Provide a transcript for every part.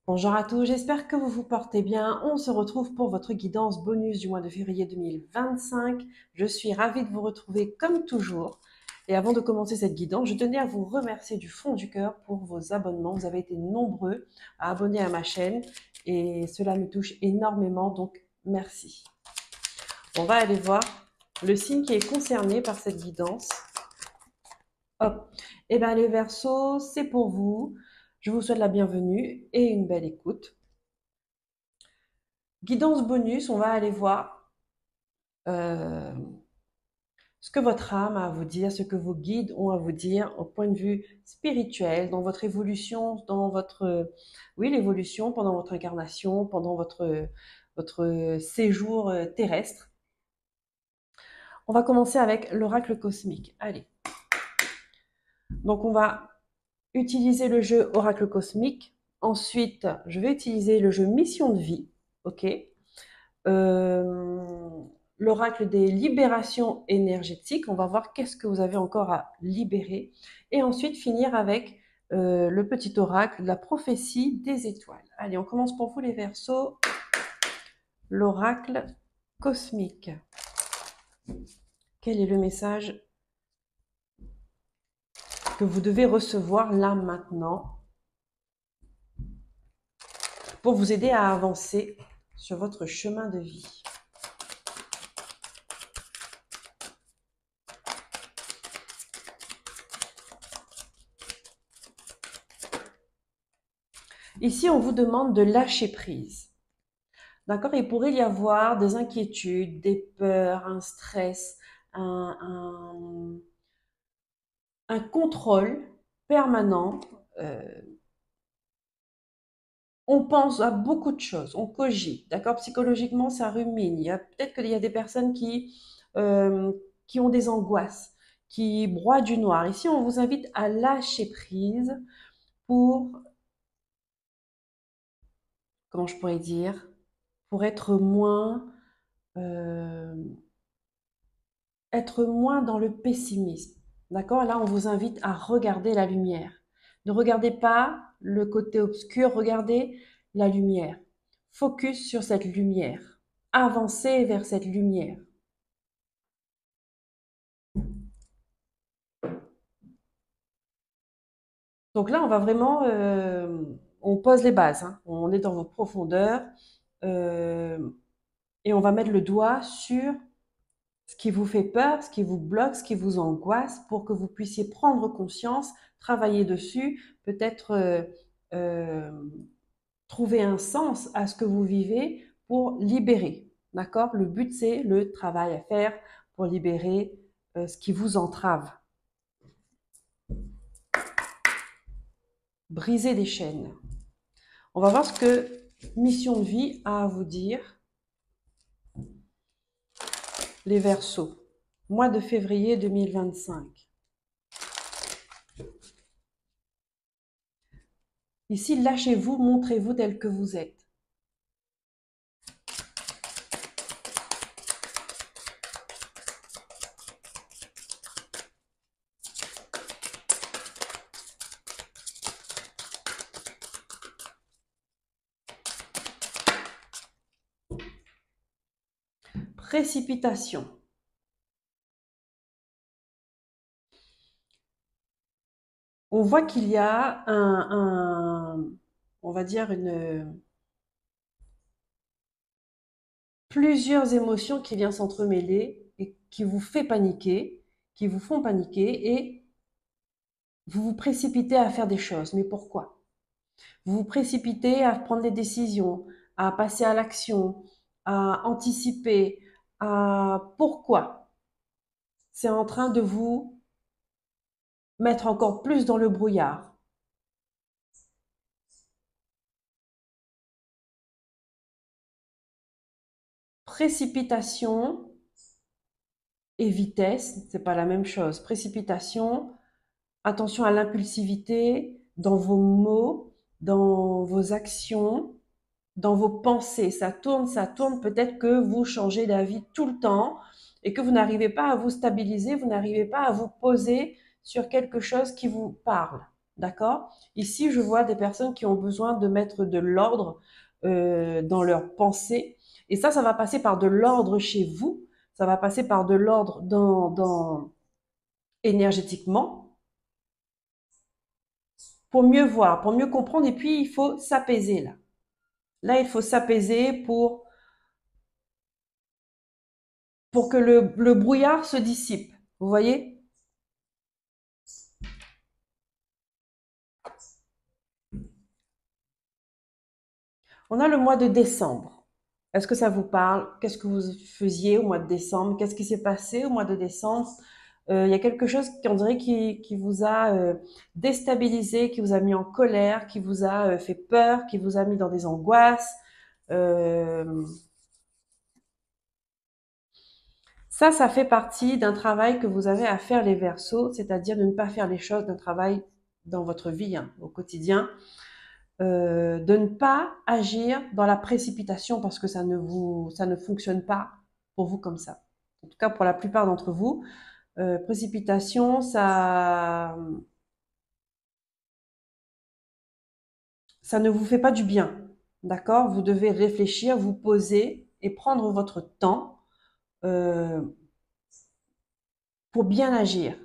Bonjour à tous, j'espère que vous vous portez bien. On se retrouve pour votre guidance bonus du mois de février 2025. Je suis ravie de vous retrouver comme toujours. Et avant de commencer cette guidance, je tenais à vous remercier du fond du cœur pour vos abonnements. Vous avez été nombreux à abonner à ma chaîne et cela me touche énormément, donc merci. On va aller voir le signe qui est concerné par cette guidance. Hop. Eh bien, les Verseaux, c'est pour vous. Je vous souhaite la bienvenue et une belle écoute. Guidance bonus, on va aller voir euh, ce que votre âme a à vous dire, ce que vos guides ont à vous dire au point de vue spirituel, dans votre évolution, dans votre, oui, l'évolution pendant votre incarnation, pendant votre séjour terrestre. On va commencer avec l'oracle cosmique. Allez. Donc, on va utiliser le jeu oracle cosmique. Ensuite, je vais utiliser le jeu mission de vie. OK. Euh, L'oracle des libérations énergétiques. On va voir qu'est-ce que vous avez encore à libérer. Et ensuite finir avec le petit oracle de la prophétie des étoiles. Allez, on commence pour vous les Verseaux. L'oracle cosmique. Quel est le message que vous devez recevoir là maintenant pour vous aider à avancer sur votre chemin de vie? Ici, on vous demande de lâcher prise. D'accord? Il pourrait y avoir des inquiétudes, des peurs, un stress, un, un- un contrôle permanent. Euh, on pense à beaucoup de choses, on cogite, d'accord? Psychologiquement, ça rumine. Il y a peut-être qu'il y a des personnes euh, qui ont des angoisses, qui broient du noir. Ici, on vous invite à lâcher prise pour, comment je pourrais dire, pour euh, être moins dans le pessimisme. D'accord? Là, on vous invite à regarder la lumière. Ne regardez pas le côté obscur, regardez la lumière. Focus sur cette lumière. Avancez vers cette lumière. Donc là, on va vraiment, on pose les bases, hein. On est dans vos profondeurs euh, et on va mettre le doigt sur ce qui vous fait peur, ce qui vous bloque, ce qui vous angoisse, pour que vous puissiez prendre conscience, travailler dessus, peut-être euh, trouver un sens à ce que vous vivez pour libérer. D'accord? Le but, c'est le travail à faire pour libérer ce qui vous entrave. Briser des chaînes. On va voir ce que Mission de vie a à vous dire, les Verseaux. Mois de février 2025. Ici, lâchez-vous, montrez-vous tel que vous êtes. Précipitation. On voit qu'il y a on va dire plusieurs émotions qui viennent s'entremêler et qui vous fait paniquer, qui vous font paniquer et vous vous précipitez à faire des choses. Mais pourquoi? Vous vous précipitez à prendre des décisions, à passer à l'action, à anticiper, à pourquoi? C'est en train de vous mettre encore plus dans le brouillard. Précipitation et vitesse, c'est pas la même chose. Précipitation, attention à l'impulsivité dans vos mots, dans vos actions, dans vos pensées. Ça tourne. Peut-être que vous changez d'avis tout le temps et que vous n'arrivez pas à vous stabiliser, vous n'arrivez pas à vous poser sur quelque chose qui vous parle. d'accord? Ici, je vois des personnes qui ont besoin de mettre de l'ordre dans leurs pensées. Et ça va passer par de l'ordre chez vous. Ça va passer par de l'ordre énergétiquement pour mieux voir, pour mieux comprendre. Et puis, il faut s'apaiser là. Là, il faut s'apaiser pour que le brouillard se dissipe. Vous voyez? On a le mois de décembre. Est-ce que ça vous parle? Qu'est-ce que vous faisiez au mois de décembre? Qu'est-ce qui s'est passé au mois de décembre? Il y a quelque chose qu'on dirait qui vous a déstabilisé, qui vous a mis en colère, qui vous a fait peur, qui vous a mis dans des angoisses. Euh, ça fait partie d'un travail que vous avez à faire les Verseaux, c'est-à-dire de ne pas faire les choses d'un travail dans votre vie, hein, au quotidien. De ne pas agir dans la précipitation parce que ça ne fonctionne pas pour vous comme ça. En tout cas, pour la plupart d'entre vous, précipitation, ça ne vous fait pas du bien. D'accord? Vous devez réfléchir, vous poser et prendre votre temps euh, pour bien agir.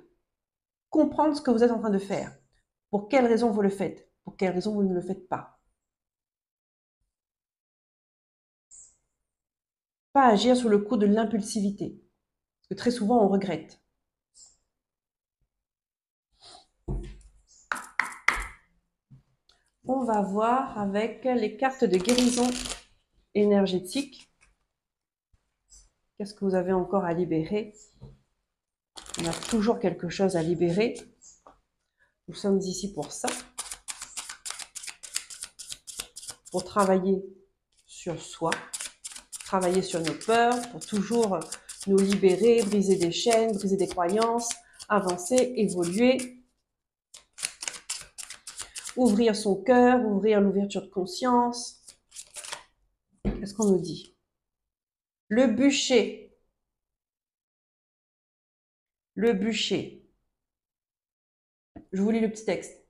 Comprendre ce que vous êtes en train de faire. Pour quelles raisons vous le faites? Pour quelles raisons vous ne le faites pas? Pas agir sous le coup de l'impulsivité. Parce que très souvent, on regrette. On va voir avec les cartes de guérison énergétique. Qu'est-ce que vous avez encore à libérer? On a toujours quelque chose à libérer. Nous sommes ici pour ça. Pour travailler sur soi, travailler sur nos peurs, pour toujours nous libérer, briser des chaînes, briser des croyances, avancer, évoluer, ouvrir son cœur, ouvrir l'ouverture de conscience. Qu'est-ce qu'on nous dit? Le bûcher. Le bûcher. Je vous lis le petit texte.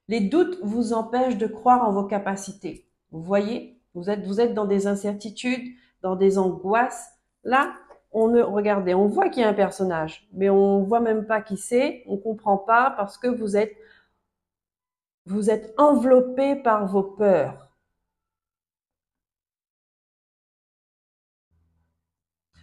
Les doutes vous empêchent de croire en vos capacités. Vous voyez, vous êtes dans des incertitudes, dans des angoisses. Là, regardez, on voit qu'il y a un personnage, mais on voit même pas qui c'est, on comprend pas parce que vous êtes enveloppé par vos peurs.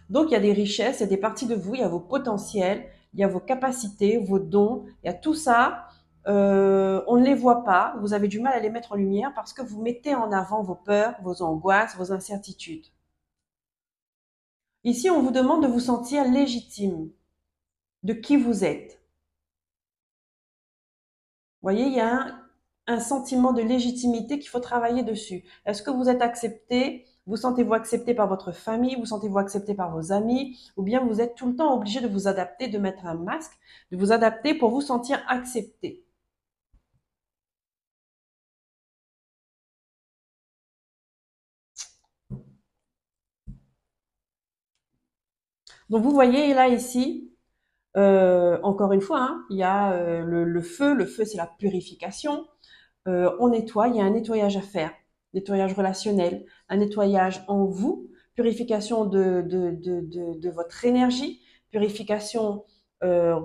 Donc, il y a des richesses, il y a des parties de vous, il y a vos potentiels, il y a vos capacités, vos dons, il y a tout ça. On ne les voit pas, vous avez du mal à les mettre en lumière parce que vous mettez en avant vos peurs, vos angoisses, vos incertitudes. Ici, on vous demande de vous sentir légitime de qui vous êtes. Vous voyez, il y a un sentiment de légitimité qu'il faut travailler dessus. Est-ce que vous êtes accepté? Vous sentez-vous accepté par votre famille? Vous sentez-vous accepté par vos amis? Ou bien vous êtes tout le temps obligé de vous adapter, de mettre un masque, de vous adapter pour vous sentir accepté? Donc vous voyez là ici, encore une fois, hein, il y a le feu. Le feu, c'est la purification. On nettoie, il y a un nettoyage à faire, nettoyage relationnel, un nettoyage en vous, purification de votre énergie, purification, euh,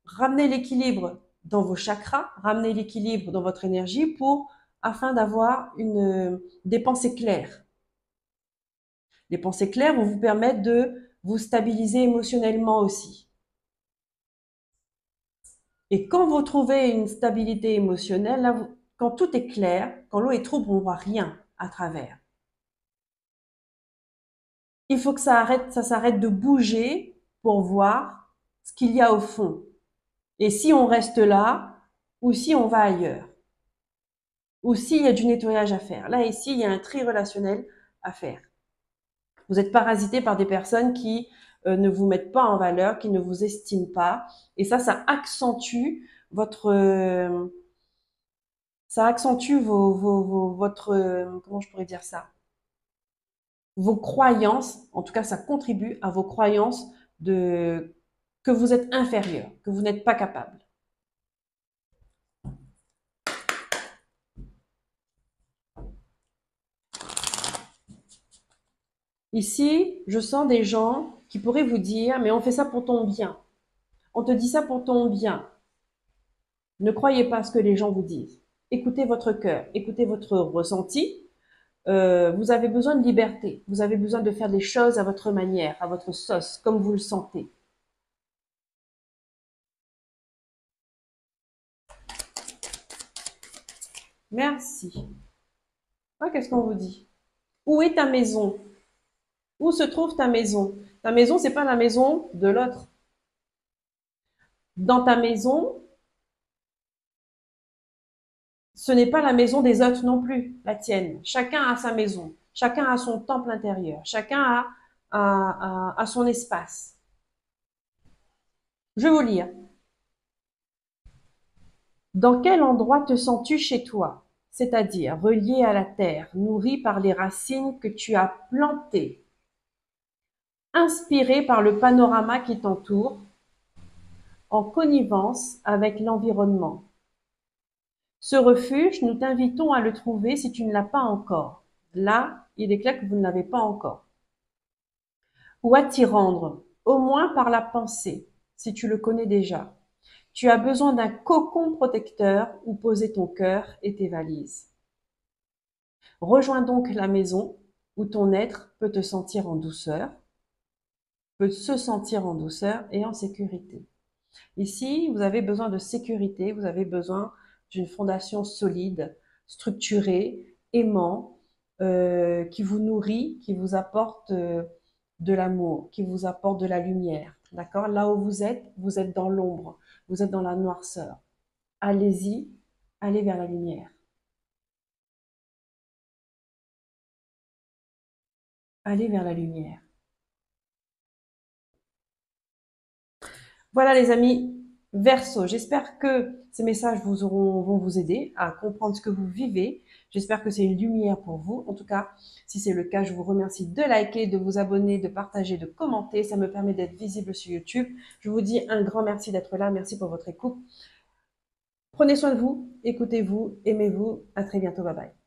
ramener l'équilibre dans vos chakras, ramener l'équilibre dans votre énergie afin d'avoir des pensées claires. Les pensées claires vont vous permettre de vous stabiliser émotionnellement aussi. Et quand vous trouvez une stabilité émotionnelle, là, quand tout est clair, quand l'eau est trouble, on ne voit rien à travers. Il faut que ça s'arrête de bouger pour voir ce qu'il y a au fond. Et si on reste là, ou si on va ailleurs, ou s'il y a du nettoyage à faire. Là, ici, il y a un tri relationnel à faire. Vous êtes parasité par des personnes qui ne vous mettent pas en valeur, qui ne vous estiment pas. Et ça accentue ça accentue comment je pourrais dire ça? Vos croyances, en tout cas, ça contribue à vos croyances que vous êtes inférieur, que vous n'êtes pas capable. Ici, je sens des gens qui pourraient vous dire, mais on fait ça pour ton bien. On te dit ça pour ton bien. Ne croyez pas ce que les gens vous disent. Écoutez votre cœur, écoutez votre ressenti. Vous avez besoin de liberté. Vous avez besoin de faire des choses à votre manière, à votre sauce, comme vous le sentez. Merci. Ah, qu'est-ce qu'on vous dit? Où est ta maison? Où se trouve ta maison? Ta maison, c'est pas la maison de l'autre. Dans ta maison, ce n'est pas la maison des autres non plus, la tienne. Chacun a sa maison. Chacun a son temple intérieur. Chacun a son espace. Je vais vous lire. Dans quel endroit te sens-tu chez toi? C'est-à-dire relié à la terre, nourri par les racines que tu as plantées, inspiré par le panorama qui t'entoure, en connivence avec l'environnement. Ce refuge, nous t'invitons à le trouver si tu ne l'as pas encore. Là, il est clair que vous ne l'avez pas encore. Ou à t'y rendre, au moins par la pensée, si tu le connais déjà. Tu as besoin d'un cocon protecteur où poser ton cœur et tes valises. Rejoins donc la maison où ton être peut te sentir en douceur, peut se sentir en douceur et en sécurité. Ici, vous avez besoin de sécurité, vous avez besoin d'une fondation solide, structurée, aimant, qui vous nourrit, qui vous apporte de l'amour, qui vous apporte de la lumière. D'accord? Là où vous êtes dans l'ombre, vous êtes dans la noirceur. Allez-y, allez vers la lumière. Allez vers la lumière. Voilà les amis, Verseau, j'espère que ces messages vont vous aider à comprendre ce que vous vivez. J'espère que c'est une lumière pour vous. En tout cas, si c'est le cas, je vous remercie de liker, de vous abonner, de partager, de commenter. Ça me permet d'être visible sur YouTube. Je vous dis un grand merci d'être là. Merci pour votre écoute. Prenez soin de vous, écoutez-vous, aimez-vous. À très bientôt. Bye bye.